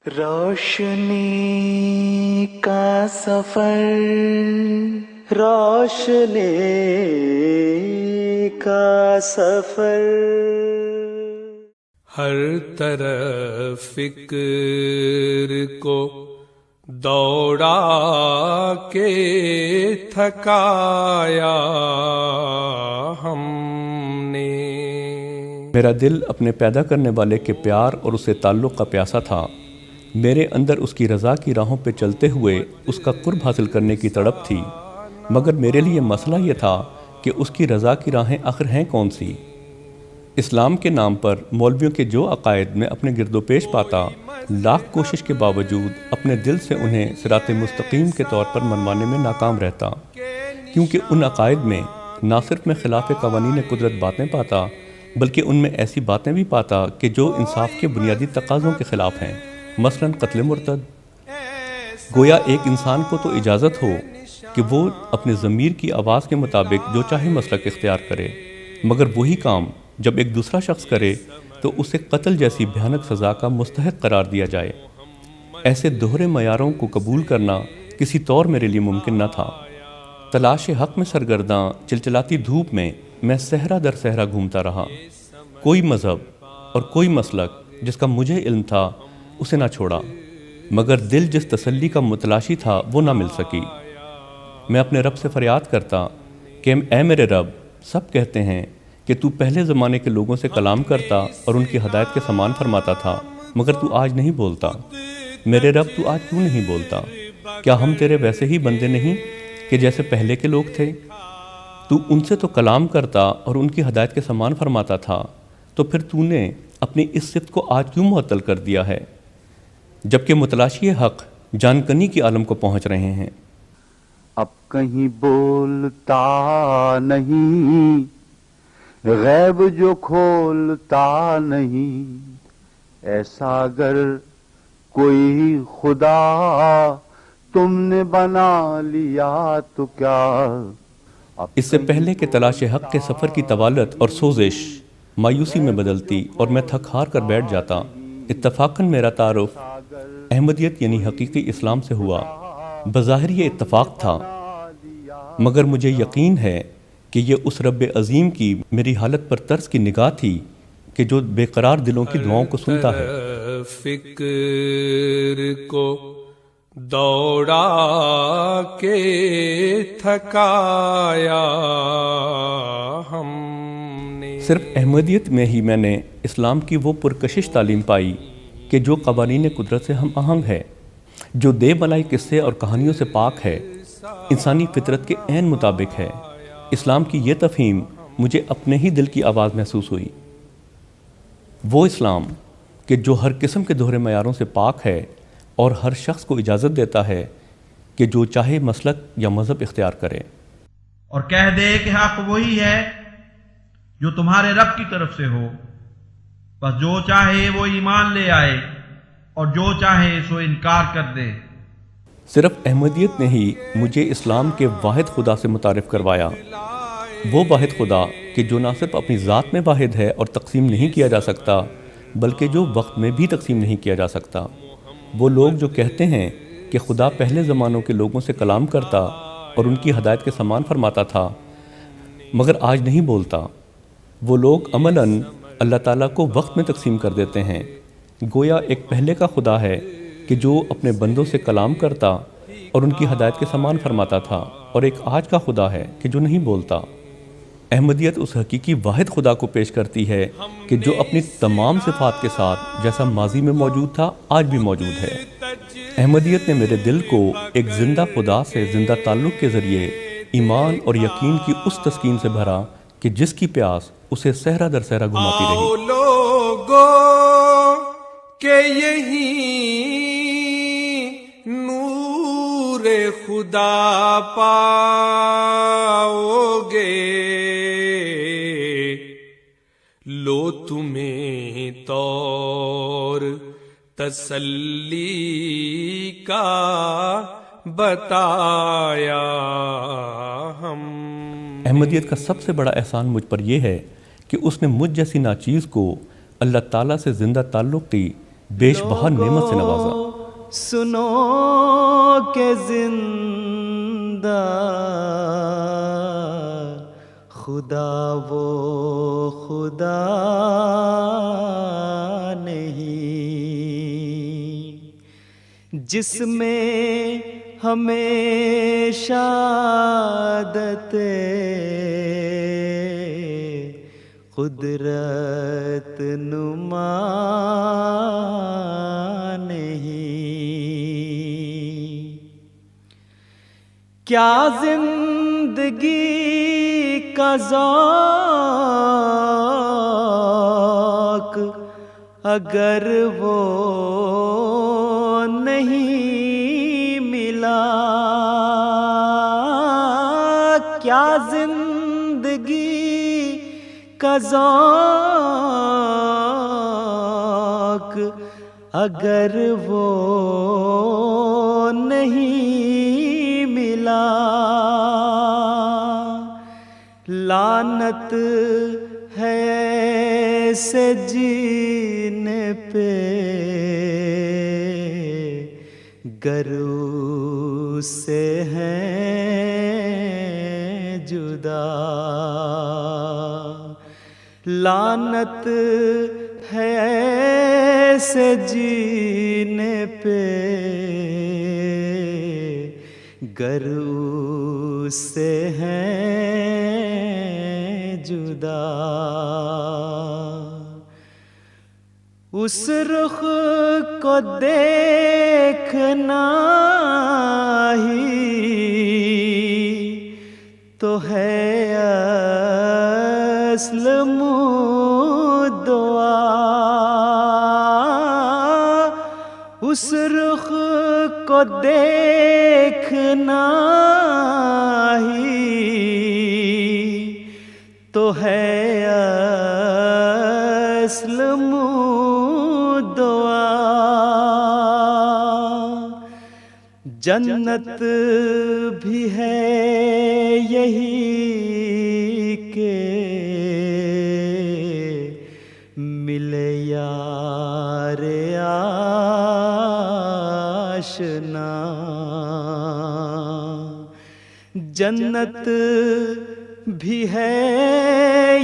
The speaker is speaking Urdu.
روشنی کا سفر، روشنی کا سفر، ہر طرف فکر کو دوڑا کے تھکایا ہم نے۔ میرا دل اپنے پیدا کرنے والے کے پیار اور اس سے تعلق کا پیاسا تھا۔ میرے اندر اس کی رضا کی راہوں پہ چلتے ہوئے اس کا قرب حاصل کرنے کی تڑپ تھی، مگر میرے لیے مسئلہ یہ تھا کہ اس کی رضا کی راہیں آخر ہیں کون سی؟ اسلام کے نام پر مولویوں کے جو عقائد میں اپنے گرد و پیش پاتا، لاکھ کوشش کے باوجود اپنے دل سے انہیں صراط مستقیم کے طور پر منوانے میں ناکام رہتا، کیونکہ ان عقائد میں نہ صرف میں خلاف قوانین قدرت باتیں پاتا، بلکہ ان میں ایسی باتیں بھی پاتا کہ جو انصاف کے بنیادی تقاضوں کے خلاف ہیں، مثلا قتل مرتد۔ گویا ایک انسان کو تو اجازت ہو کہ وہ اپنے ضمیر کی آواز کے مطابق جو چاہے مسلک اختیار کرے، مگر وہی کام جب ایک دوسرا شخص کرے تو اسے قتل جیسی بھیانک سزا کا مستحق قرار دیا جائے۔ ایسے دوہرے معیاروں کو قبول کرنا کسی طور میرے لیے ممکن نہ تھا۔ تلاش حق میں سرگرداں چلچلاتی دھوپ میں میں صحرا در صحرا گھومتا رہا۔ کوئی مذہب اور کوئی مسلک جس کا مجھے علم تھا اسے نہ چھوڑا، مگر دل جس تسلی کا متلاشی تھا وہ نہ مل سکی۔ میں اپنے رب سے فریاد کرتا کہ اے میرے رب، سب کہتے ہیں کہ تو پہلے زمانے کے لوگوں سے کلام کرتا اور ان کی ہدایت کے سامان فرماتا تھا، مگر تو آج نہیں بولتا۔ میرے رب، تو آج کیوں نہیں بولتا؟ کیا ہم تیرے ویسے ہی بندے نہیں کہ جیسے پہلے کے لوگ تھے؟ تو ان سے تو کلام کرتا اور ان کی ہدایت کے سامان فرماتا تھا، تو پھر تو نے اپنی اس صفت کو آج کیوں معطل کر دیا ہے، جبکہ متلاشی حق جانکنی کی عالم کو پہنچ رہے ہیں؟ اب کہیں بولتا نہیں، غیب جو کھولتا نہیں، ایسا اگر کوئی خدا تم نے بنا لیا تو کیا؟ اس سے پہلے کہ تلاش حق کے سفر کی طوالت اور سوزش مایوسی میں بدلتی اور میں تھک ہار کر بیٹھ جاتا، اتفاقاً میرا تعارف احمدیت یعنی حقیقی اسلام سے ہوا۔ بظاہر یہ اتفاق تھا، مگر مجھے یقین ہے کہ یہ اس رب عظیم کی میری حالت پر طرز کی نگاہ تھی کہ جو بے قرار دلوں کی دعاؤں کو سنتا ہے۔ فکر کو دوڑا کے تھکایا ہم نے۔ صرف احمدیت میں ہی میں نے اسلام کی وہ پرکشش تعلیم پائی کہ جو قوانین قدرت سے ہم آہنگ ہے، جو دے بنائی قصے اور کہانیوں سے پاک ہے، انسانی فطرت کے عین مطابق ہے۔ اسلام کی یہ تفہیم مجھے اپنے ہی دل کی آواز محسوس ہوئی۔ وہ اسلام کہ جو ہر قسم کے دوہرے معیاروں سے پاک ہے اور ہر شخص کو اجازت دیتا ہے کہ جو چاہے مسلک یا مذہب اختیار کرے، اور کہہ دے کہ حق وہی ہے جو تمہارے رب کی طرف سے ہو، بس جو چاہے وہ ایمان لے آئے اور جو چاہے سو انکار کر دے۔ صرف احمدیت نے ہی مجھے اسلام کے واحد خدا سے متعارف کروایا، وہ واحد خدا کہ جو نہ صرف اپنی ذات میں واحد ہے اور تقسیم نہیں کیا جا سکتا، بلکہ جو وقت میں بھی تقسیم نہیں کیا جا سکتا۔ وہ لوگ جو کہتے ہیں کہ خدا پہلے زمانوں کے لوگوں سے کلام کرتا اور ان کی ہدایت کے سامان فرماتا تھا، مگر آج نہیں بولتا، وہ لوگ عملاً اللہ تعالیٰ کو وقت میں تقسیم کر دیتے ہیں۔ گویا ایک پہلے کا خدا ہے کہ جو اپنے بندوں سے کلام کرتا اور ان کی ہدایت کے سامان فرماتا تھا، اور ایک آج کا خدا ہے کہ جو نہیں بولتا۔ احمدیت اس حقیقی واحد خدا کو پیش کرتی ہے کہ جو اپنی تمام صفات کے ساتھ جیسا ماضی میں موجود تھا آج بھی موجود ہے۔ احمدیت نے میرے دل کو ایک زندہ خدا سے زندہ تعلق کے ذریعے ایمان اور یقین کی اس تسکین سے بھرا کہ جس کی پیاس اسے صحرا در صحرا گھماتی رہی۔ لوگوں کہ یہی نور خدا پاؤ گے، لو تمہیں طور تسلی کا بتایا ہم۔ احمدیت کا سب سے بڑا احسان مجھ پر یہ ہے کہ اس نے مجھ جیسی ناچیز کو اللہ تعالیٰ سے زندہ تعلق کی بیش بہا نعمت سے نوازا۔ سنو کہ زندہ خدا وہ خدا نہیں جس میں ہمیشہ عادت قدرت نما نہیں۔ کیا زندگی کا ذوق اگر وہ نہیں ملا، کیا زندگی کا ذوق اگر وہ نہیں ملا، لعنت ہے ایسے جینے پہ گر اس سے ہیں جدا، لعنت ہے ایسے جینے پہ گر اس سے ہیں جدا۔ اس رخ کو دیکھنا ہی تو ہے اصل دعا، اس رخ کو دیکھنا ہی تو ہے اصل دعا۔ جنت بھی ہے یہی کہ ملے یار آشنا، جنت بھی ہے